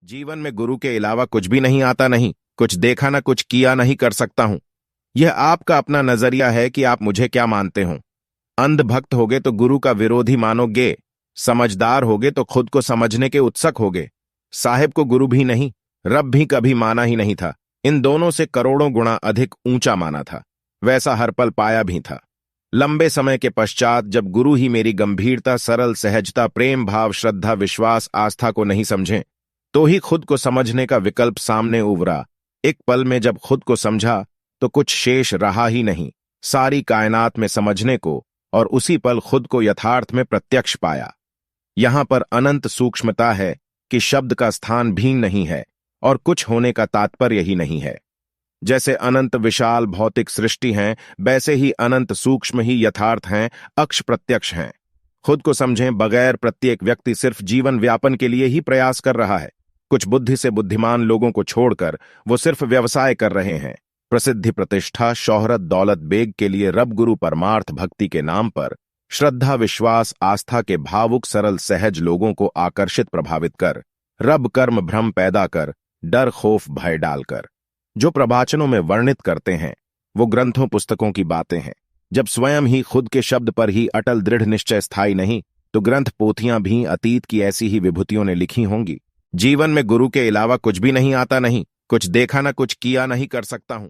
जीवन में गुरु के अलावा कुछ भी नहीं आता, नहीं कुछ देखा ना कुछ किया, नहीं कर सकता हूं। यह आपका अपना नजरिया है कि आप मुझे क्या मानते हो। अंधभक्त होगे तो गुरु का विरोधी मानोगे, समझदार होगे तो खुद को समझने के उत्सुक होगे। साहिब को गुरु भी नहीं, रब भी कभी माना ही नहीं था। इन दोनों से करोड़ों गुना अधिक ऊंचा माना था, वैसा हर पल पाया भी था। लंबे समय के पश्चात जब गुरु ही मेरी गंभीरता, सरल सहजता, प्रेम भाव, श्रद्धा, विश्वास, आस्था को नहीं समझे, तो ही खुद को समझने का विकल्प सामने उभरा। एक पल में जब खुद को समझा तो कुछ शेष रहा ही नहीं, सारी कायनात में समझने को, और उसी पल खुद को यथार्थ में प्रत्यक्ष पाया। यहां पर अनंत सूक्ष्मता है कि शब्द का स्थान भी नहीं है और कुछ होने का तात्पर्य ही नहीं है। जैसे अनंत विशाल भौतिक सृष्टि हैं, वैसे ही अनंत सूक्ष्म ही यथार्थ हैं, अक्ष प्रत्यक्ष हैं। खुद को समझें बगैर प्रत्येक व्यक्ति सिर्फ जीवन व्यापन के लिए ही प्रयास कर रहा है। कुछ बुद्धि से बुद्धिमान लोगों को छोड़कर वो सिर्फ व्यवसाय कर रहे हैं। प्रसिद्धि, प्रतिष्ठा, शोहरत, दौलत, बेग के लिए रब गुरु परमार्थ भक्ति के नाम पर श्रद्धा, विश्वास, आस्था के भावुक, सरल, सहज लोगों को आकर्षित, प्रभावित कर रब कर्म भ्रम पैदा कर, डर, खौफ, भय डालकर जो प्रवचनों में वर्णित करते हैं वो ग्रंथों पुस्तकों की बातें हैं। जब स्वयं ही खुद के शब्द पर ही अटल दृढ़ निश्चय स्थायी नहीं, तो ग्रंथ पोथियां भी अतीत की ऐसी ही विभूतियों ने लिखी होंगी। जीवन में गुरु के अलावा कुछ भी नहीं आता, नहीं कुछ देखा ना कुछ किया, नहीं कर सकता हूं।